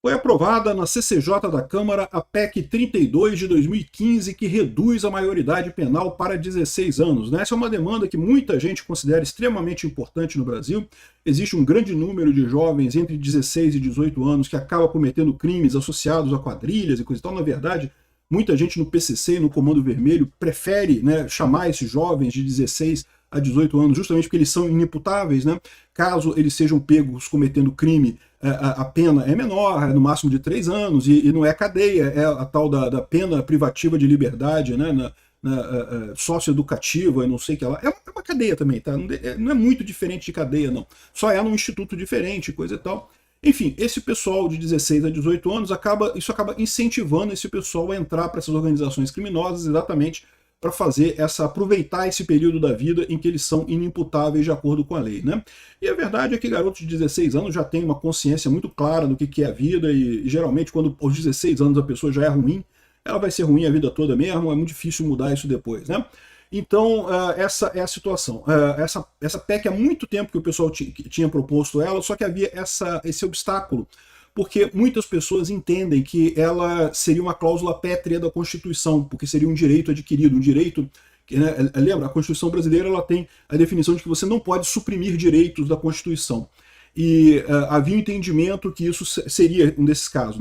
Foi aprovada na CCJ da Câmara a PEC 32 de 2015, que reduz a maioridade penal para 16 anos. Essa é uma demanda que muita gente considera extremamente importante no Brasil. Existe um grande número de jovens entre 16 e 18 anos que acaba cometendo crimes associados a quadrilhas e coisa e tal. Na verdade, muita gente no PCC e no Comando Vermelho prefere, chamar esses jovens de 16 a 18 anos justamente porque eles são inimputáveis. Caso eles sejam pegos cometendo crime, a pena é menor, é no máximo de 3 anos, e não é cadeia, é a tal da pena privativa de liberdade, socioeducativa, e não sei o que lá. É uma cadeia também, tá? Não é muito diferente de cadeia, não. Só é num instituto diferente, coisa e tal. Enfim, esse pessoal de 16 a 18 anos, isso acaba incentivando esse pessoal a entrar para essas organizações criminosas exatamente para aproveitar esse período da vida em que eles são inimputáveis de acordo com a lei. E a verdade é que garotos de 16 anos já têm uma consciência muito clara do que é a vida, e geralmente quando aos 16 anos a pessoa já é ruim, ela vai ser ruim a vida toda mesmo, é muito difícil mudar isso depois. Então, essa é a situação. Essa PEC há muito tempo que o pessoal tinha proposto ela, só que havia esse obstáculo, porque muitas pessoas entendem que ela seria uma cláusula pétrea da Constituição, porque seria um direito adquirido, um direito... Lembra, a Constituição brasileira ela tem a definição de que você não pode suprimir direitos da Constituição. E havia um entendimento que isso seria um desses casos.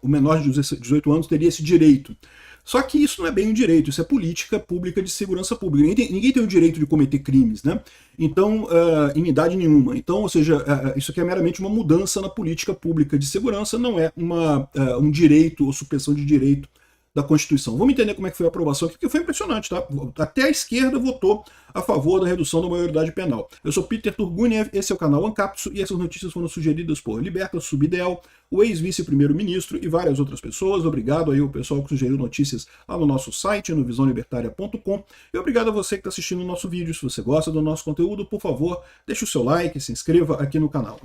O menor de 18 anos teria esse direito. Só que isso não é bem um direito, isso é política pública de segurança pública. Ninguém tem o direito de cometer crimes, Então, em idade nenhuma. Então, ou seja, isso aqui é meramente uma mudança na política pública de segurança, não é um direito ou supressão de direito da Constituição. Vamos entender como é que foi a aprovação aqui, porque foi impressionante, tá? Até a esquerda votou a favor da redução da maioridade penal. Eu sou Peter Turguniev, esse é o canal Ancapso, e essas notícias foram sugeridas por Liberta Subidel, o ex-vice-primeiro-ministro e várias outras pessoas. Obrigado aí ao pessoal que sugeriu notícias lá no nosso site, no visãolibertaria.com, e obrigado a você que está assistindo o nosso vídeo. Se você gosta do nosso conteúdo, por favor, deixe o seu like, se inscreva aqui no canal,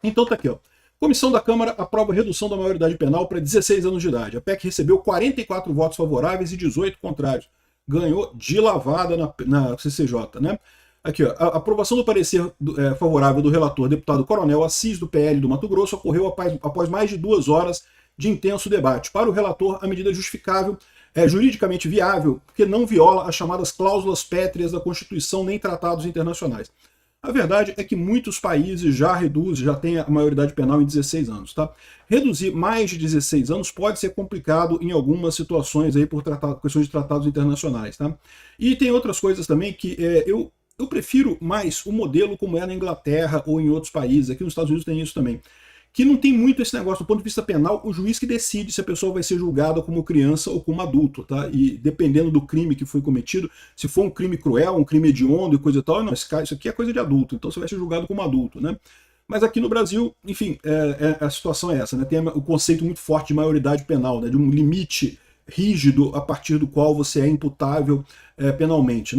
Então tá aqui, ó. Comissão da Câmara aprova a redução da maioridade penal para 16 anos de idade. A PEC recebeu 44 votos favoráveis e 18 contrários. Ganhou de lavada na CCJ, Aqui, ó, a aprovação do parecer favorável do relator, deputado Coronel Assis, do PL do Mato Grosso, ocorreu após mais de 2 horas de intenso debate. Para o relator, a medida é justificável, é juridicamente viável, porque não viola as chamadas cláusulas pétreas da Constituição nem tratados internacionais. A verdade é que muitos países já têm a maioridade penal em 16 anos. Reduzir mais de 16 anos pode ser complicado em algumas situações aí por questões de tratados internacionais. E tem outras coisas também que eu prefiro mais o modelo como é na Inglaterra ou em outros países. Aqui nos Estados Unidos tem isso também. Que não tem muito esse negócio, do ponto de vista penal, o juiz que decide se a pessoa vai ser julgada como criança ou como adulto, E dependendo do crime que foi cometido, se for um crime cruel, um crime hediondo e coisa e tal, não, isso aqui é coisa de adulto, então você vai ser julgado como adulto, Mas aqui no Brasil, enfim, a situação é essa, Tem o conceito muito forte de maioridade penal, de um limite rígido a partir do qual você é imputável penalmente,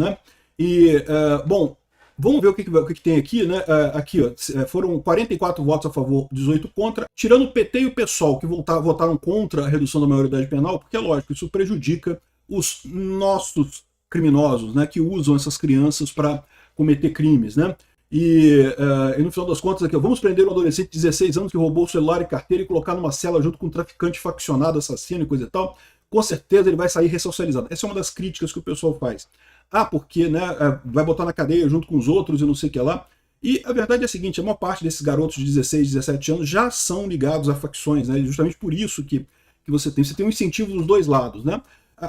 bom, vamos ver o que tem aqui, Aqui, ó, foram 44 votos a favor, 18 contra, tirando o PT e o PSOL, que votaram contra a redução da maioridade penal, porque é lógico, isso prejudica os nossos criminosos, que usam essas crianças para cometer crimes, E no final das contas, aqui, ó, vamos prender um adolescente de 16 anos que roubou o celular e carteira e colocar numa cela junto com um traficante faccionado, assassino e coisa e tal. Com certeza ele vai sair ressocializado. Essa é uma das críticas que o pessoal faz. Porque vai botar na cadeia junto com os outros e não sei o que lá. E a verdade é a seguinte, a maior parte desses garotos de 16, 17 anos já são ligados a facções, justamente por isso que você tem um incentivo dos dois lados.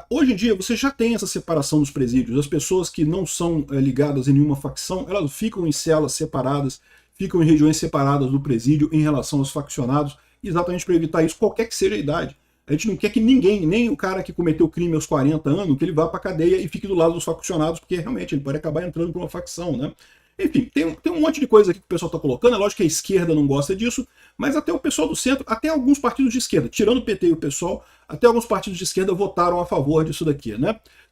Hoje em dia você já tem essa separação dos presídios, as pessoas que não são ligadas em nenhuma facção, elas ficam em celas separadas, ficam em regiões separadas do presídio em relação aos faccionados, exatamente para evitar isso, qualquer que seja a idade. A gente não quer que ninguém, nem o cara que cometeu crime aos 40 anos, que ele vá para a cadeia e fique do lado dos faccionados, porque realmente ele pode acabar entrando para uma facção, Enfim, tem um monte de coisa aqui que o pessoal está colocando, é lógico que a esquerda não gosta disso, mas até o pessoal do centro, até alguns partidos de esquerda, tirando o PT e o PSOL, até alguns partidos de esquerda votaram a favor disso daqui,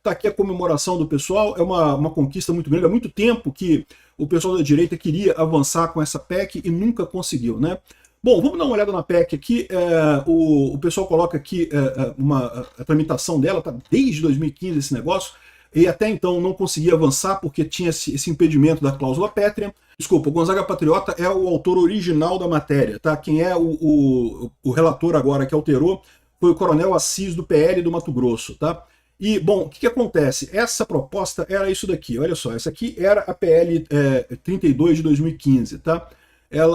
Tá aqui a comemoração do pessoal, é uma conquista muito grande, há muito tempo que o pessoal da direita queria avançar com essa PEC e nunca conseguiu, Bom, vamos dar uma olhada na PEC aqui. O pessoal coloca aqui a tramitação dela, tá desde 2015 esse negócio. e até então não conseguia avançar porque tinha esse impedimento da cláusula pétrea. Desculpa, o Gonzaga Patriota é o autor original da matéria, tá? Quem é o relator agora que alterou foi o Coronel Assis do PL do Mato Grosso, tá? E, bom, o que acontece? Essa proposta era isso daqui, olha só, essa aqui era a PL 32 de 2015, tá?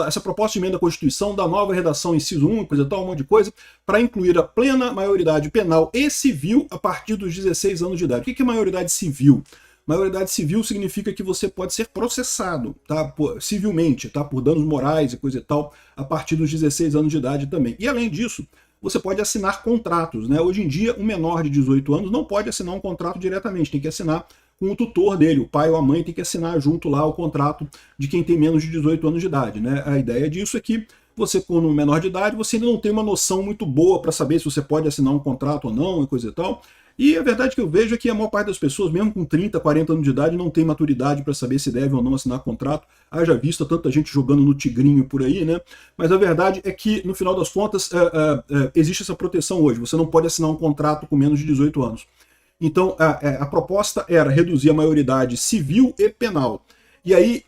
Essa proposta de emenda à Constituição da nova redação inciso 1, coisa tal, um monte de coisa, para incluir a plena maioridade penal e civil a partir dos 16 anos de idade. O que é maioridade civil? Maioridade civil significa que você pode ser processado, tá, civilmente, tá, por danos morais e coisa e tal, a partir dos 16 anos de idade também. E além disso, você pode assinar contratos, né? Hoje em dia, um menor de 18 anos não pode assinar um contrato diretamente, tem que assinar com o tutor dele, o pai ou a mãe tem que assinar junto lá o contrato de quem tem menos de 18 anos de idade, né? A ideia disso é que você, quando menor de idade, você ainda não tem uma noção muito boa para saber se você pode assinar um contrato ou não e coisa e tal. E a verdade que eu vejo é que a maior parte das pessoas, mesmo com 30, 40 anos de idade, não tem maturidade para saber se deve ou não assinar contrato. Haja vista tanta gente jogando no tigrinho por aí, né? Mas a verdade é que, no final das contas, existe essa proteção hoje. Você não pode assinar um contrato com menos de 18 anos. Então, a proposta era reduzir a maioridade civil e penal. E aí,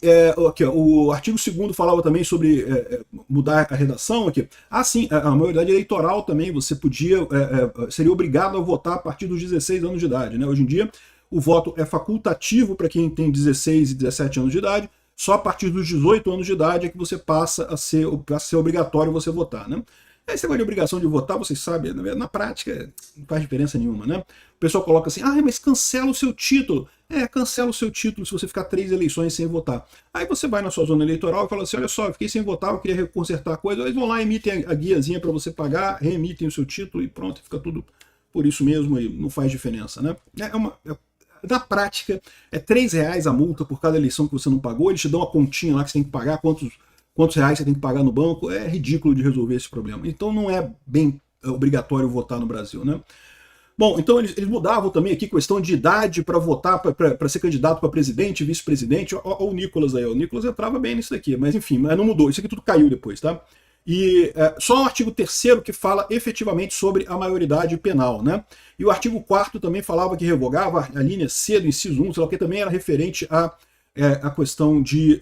aqui, ó, o artigo 2º falava também sobre mudar a redação aqui. Ah, sim, a maioridade eleitoral também, você podia, seria obrigado a votar a partir dos 16 anos de idade, né? Hoje em dia, o voto é facultativo para quem tem 16 e 17 anos de idade, só a partir dos 18 anos de idade é que você passa a ser obrigatório você votar, né? Esse negócio de obrigação de votar, vocês sabem, na prática não faz diferença nenhuma, né? O pessoal coloca assim, mas cancela o seu título. Cancela o seu título se você ficar 3 eleições sem votar. Aí você vai na sua zona eleitoral e fala assim, olha só, eu fiquei sem votar, eu queria consertar a coisa. Eles vão lá, emitem a guiazinha para você pagar, reemitem o seu título e pronto, fica tudo por isso mesmo e não faz diferença, né? Na prática, é R$3 a multa por cada eleição que você não pagou, eles te dão uma continha lá que você tem que pagar, quantos reais você tem que pagar no banco, é ridículo de resolver esse problema. Então não é bem obrigatório votar no Brasil, né? Bom, então eles mudavam também aqui questão de idade para votar, para ser candidato para presidente, vice-presidente. Olha o Nicolas aí, o Nicolas entrava bem nisso daqui, mas enfim, não mudou, isso aqui tudo caiu depois, tá? E só o artigo 3º que fala efetivamente sobre a maioridade penal, né? E o artigo 4º também falava que revogava a linha C do inciso 1, sei lá o que, também era referente a questão de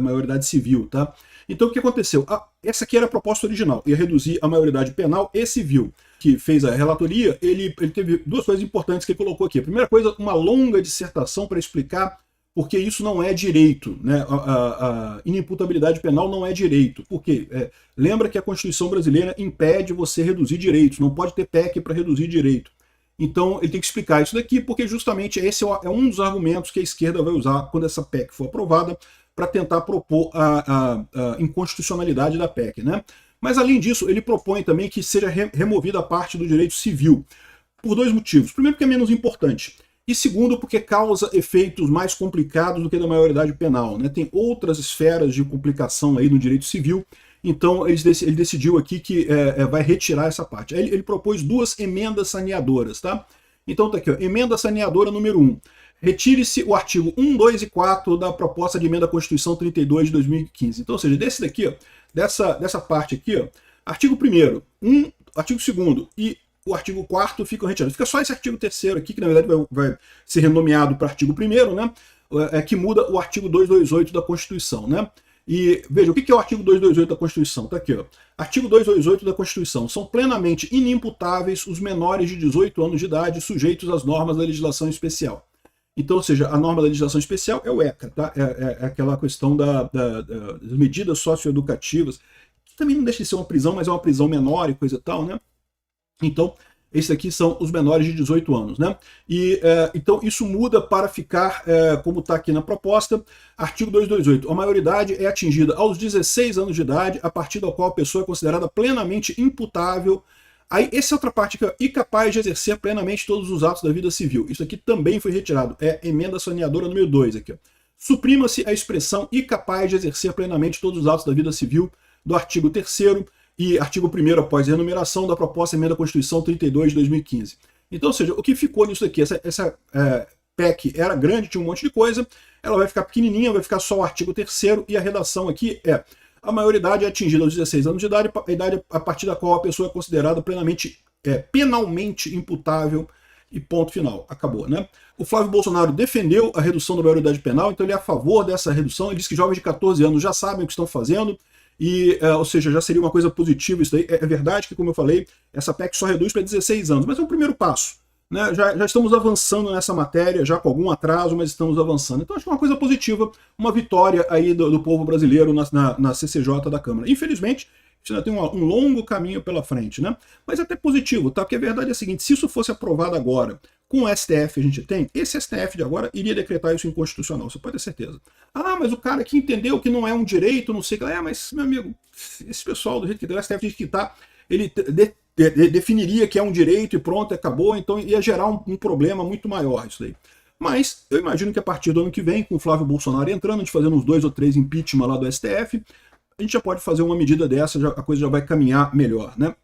maioridade civil, tá? Então o que aconteceu? Essa aqui era a proposta original, ia reduzir a maioridade penal e civil. Que fez a relatoria, ele teve 2 coisas importantes que ele colocou aqui. A primeira coisa, uma longa dissertação para explicar porque isso não é direito, né? A inimputabilidade penal não é direito. Por quê? Lembra que a Constituição brasileira impede você reduzir direitos, não pode ter PEC para reduzir direito. Então ele tem que explicar isso daqui, porque justamente esse é um dos argumentos que a esquerda vai usar quando essa PEC for aprovada, para tentar propor a inconstitucionalidade da PEC, né? Mas além disso, ele propõe também que seja removida a parte do direito civil, por 2 motivos. Primeiro, porque é menos importante. E segundo, porque causa efeitos mais complicados do que da maioridade penal, né? Tem outras esferas de complicação aí no direito civil, então ele decidiu aqui que vai retirar essa parte. Aí ele propôs 2 emendas saneadoras, tá? Então tá aqui, ó, emenda saneadora número 1. Retire-se o artigo 1, 2 e 4 da proposta de emenda à Constituição 32 de 2015. Então, ou seja, desse daqui, ó, dessa parte aqui, ó, artigo 1º, artigo 2º e o artigo 4º ficam retirados. Fica só esse artigo 3º aqui, que na verdade vai ser renomeado para artigo 1º, né? Que muda o artigo 228 da Constituição, né? E veja, o que é o artigo 228 da Constituição? Tá aqui, ó. Artigo 228 da Constituição. São plenamente inimputáveis os menores de 18 anos de idade sujeitos às normas da legislação especial. Então, ou seja, a norma da legislação especial é o ECA, tá? É aquela questão das medidas socioeducativas, que também não deixa de ser uma prisão, mas é uma prisão menor e coisa e tal, né? Então, esses aqui são os menores de 18 anos, né? E, então, isso muda para ficar, como está aqui na proposta, artigo 228. A maioridade é atingida aos 16 anos de idade, a partir da qual a pessoa é considerada plenamente imputável. Aí, essa é outra parte que é incapaz de exercer plenamente todos os atos da vida civil. Isso aqui também foi retirado. É emenda saneadora número 2 aqui. Suprima-se a expressão incapaz de exercer plenamente todos os atos da vida civil do artigo 3º e artigo 1º após a renumeração da proposta emenda à Constituição 32 de 2015. Então, ou seja, o que ficou nisso aqui? Essa PEC era grande, tinha um monte de coisa, ela vai ficar pequenininha, vai ficar só o artigo 3º e a redação aqui é: a maioridade é atingida aos 16 anos de idade, a idade a partir da qual a pessoa é considerada plenamente, penalmente imputável. e ponto final, acabou, né? O Flávio Bolsonaro defendeu a redução da maioridade penal, então ele é a favor dessa redução, ele diz que jovens de 14 anos já sabem o que estão fazendo, e, ou seja, já seria uma coisa positiva isso daí. É verdade que, como eu falei, essa PEC só reduz para 16 anos, mas é o primeiro passo. Né? Já estamos avançando nessa matéria, já com algum atraso, mas estamos avançando. Então acho que é uma coisa positiva, uma vitória aí do povo brasileiro na CCJ da Câmara. Infelizmente, a gente ainda tem um longo caminho pela frente, né? Mas é até positivo, tá? Porque a verdade é a seguinte, se isso fosse aprovado agora, com o STF a gente tem, esse STF de agora iria decretar isso inconstitucional, você pode ter certeza. Ah, mas o cara que entendeu que não é um direito, não sei o que, mas, meu amigo, esse pessoal do jeito que tem, o STF diz que tá, ele definiria que é um direito e pronto, acabou, então ia gerar um problema muito maior isso daí. Mas eu imagino que a partir do ano que vem, com o Flávio Bolsonaro entrando, a gente fazendo uns 2 ou 3 impeachment lá do STF, a gente já pode fazer uma medida dessa, a coisa já vai caminhar melhor, né?